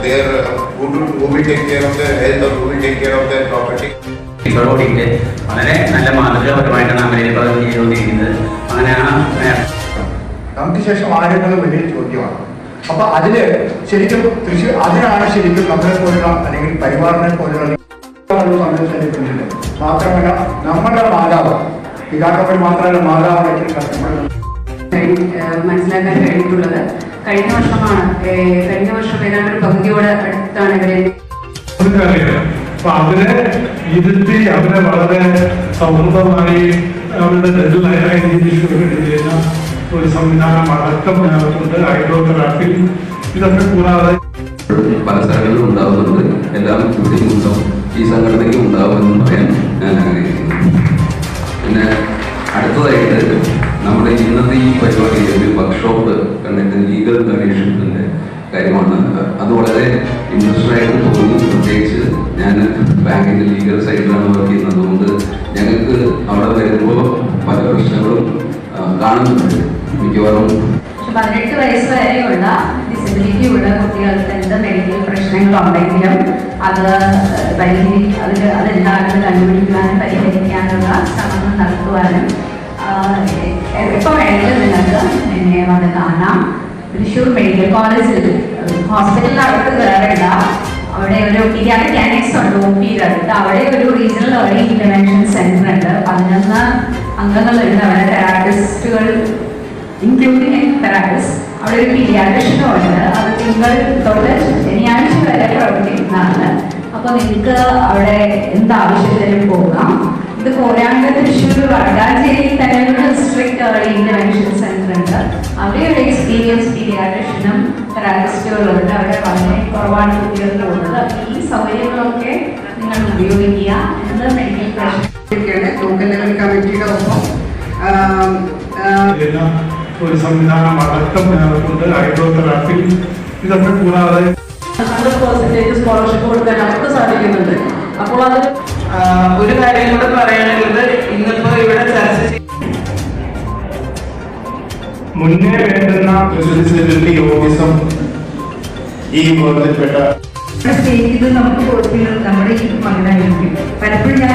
who will take care of their health or who will take care of their property. ഇതോടുകൂടിയിട്ട് വളരെ നല്ല മാതൃകാപരമായിട്ടാണ് America ചെയ്തുകൊണ്ടിരിക്കുന്നത്. അങ്ങനെയാണ് നമുക്ക് ശേഷം ആരെങ്കിലും വലിയ ചോദ്യമാണ്. അപ്പൊ അതില് ശരിക്കും തൃശ്ശൂർ അതിനാണ് ശരിക്കും നമ്മളെ പോലുള്ള അല്ലെങ്കിൽ പരിവാറിനെ പോലുള്ള മാത്രമല്ല നമ്മുടെ മാതാവ് പിതാക്കന്മാർ മാത്രമല്ല മാതാവായിട്ടുള്ള മനസ്സിലാക്കാൻ കഴിഞ്ഞിട്ടുള്ളത് കഴിഞ്ഞ വർഷം ഏതാണ്ട് ഒരു പകുതിയോട് അടുത്താണ് ഇവരെ. അപ്പൊ അവരെ ഇരുത്തി അവരെ വളരെ സൗഹൃദമായി അവരുടെ ചെയ്യുന്ന ഒരു സംവിധാനം അടക്കം ഞങ്ങൾക്കുണ്ട്. ഹൈഡ്രോതെറാപ്പി ഇതൊക്കെ കൂടാതെ പല സ്ഥലങ്ങളിലും ഉണ്ടാവുന്നുണ്ട്. എല്ലാം ഇവിടെയും ഉണ്ടാവും, ഈ സംഘടനയ്ക്കും ഉണ്ടാവുമെന്ന് പറയാൻ ഞാൻ ആഗ്രഹിക്കുന്നു. പിന്നെ അടുത്തതായിട്ട് നമ്മുടെ ഇന്നത്തെ ഈ പരിപാടിയിൽ ഒരു വർക്ക്ഷോപ്പ് കണ്ടിട്ട് ലീഗൽ കണ്ടീഷൻസിൻ്റെ കാര്യമാണ്. അത് വളരെ ഇൻട്രസ്റ്റ് ആയിട്ട് തോന്നി. പ്രത്യേകിച്ച് ഞാൻ ബാങ്കിൻ്റെ ലീഗൽ സൈഡിലാണ് വർക്ക് ചെയ്യുന്നത്. അതുകൊണ്ട് ഞങ്ങൾക്ക് അവിടെ വരുമ്പോൾ പല പ്രശ്നങ്ങളും കാണുന്നുണ്ട്. മിക്കവാറും 18 വയസ്സ് വരെയുള്ള ഡിസബിലിറ്റി ഉള്ള കുട്ടികൾക്ക് എന്ത് മെഡിക്കൽ പ്രശ്നങ്ങളുണ്ടെങ്കിലും അതെന്താണെന്ന് കണ്ടുപിടിക്കാനും പരിഹരിക്കാനുള്ള ശ്രമങ്ങൾ നടത്തുവാനും എപ്പോൾ വേണമെങ്കിലും നിങ്ങൾക്ക് എന്നെ വന്ന് കാണാം. തൃശ്ശൂർ മെഡിക്കൽ കോളേജിൽ ഹോസ്പിറ്റലിനകത്ത് കയറേണ്ട, അവിടെ ഒരു പീഡിയാട്രിക് ആനക്സ് ഉണ്ട് OPയുടെ അടുത്ത്. അവിടെ ഒരു റീജിയണൽ ഏർലി ഇന്റർവെൻഷൻ സെന്റർ ഉണ്ട്. 11 അംഗങ്ങളുണ്ട്. അവിടെ തെറാപ്പിസ്റ്റുകൾ ഇൻക്ലൂഡിങ് തെറാപ്പിസ്റ്റ്. അവിടെ ഒരു പീഡിയാട്രിഷ്യനും ഉണ്ട്. അത് തിങ്കൾ തൊട്ട് ശനിയാഴ്ച വരെ പ്രവർത്തിക്കുന്നതാണ്. അപ്പോൾ നിങ്ങൾക്ക് അവിടെ എന്താവശ്യത്തിനും പോകാം. ഇത് പോരാണ്ട് തൃശ്ശൂർ വടക്കാഞ്ചേരിയിൽ തന്നെ ഒരു ഡിസ്ട്രിക്ട് ഏർലി ഇന്റർവെൻഷൻ സെന്റർ ഉണ്ട്. അവിടെ ഒരു എക്സ്പീരിയൻസ് പീഡിയാട്രിഷ്യനും തെറാപ്പിസ്റ്റുകളുണ്ട്. അവിടെ വളരെ കുറവാണ് കുട്ടികൾ പോകുന്നത്. ഈ സൗകര്യങ്ങളൊക്കെ നിങ്ങൾ ഉപയോഗിക്കുക. എന്ത് മെഡിക്കൽ പ്രശ്നം ലോക്കൽ ലെവൽ കമ്മിറ്റിയുടെ ഒപ്പം ഒരു സംവിധാനം അടക്കം ഞങ്ങൾക്കുണ്ട്. ഹൈഡ്രോതെറാപ്പി ഇതൊക്കെ കൂടാതെ 100% സ്കോളർഷിപ്പ് കൊടുക്കാൻ നമുക്ക് സാധിക്കുന്നുണ്ട്. അപ്പോൾ അത് ഒരു കാര്യം കൂടെ പറയാനുള്ളത്, ഇന്നിപ്പോ ഇവിടെ ചർച്ച മുന്നേ വേണ്ടുന്ന ഫെസിലിറ്റി ഓഫീസും ഈ വിഭാഗത്തിൽപ്പെട്ട സ്റ്റേജിൽ നമുക്ക് കൊടുക്കുന്നത് നമ്മുടെ ഈ മകനായിരിക്കും. പലപ്പോഴും ഞാൻ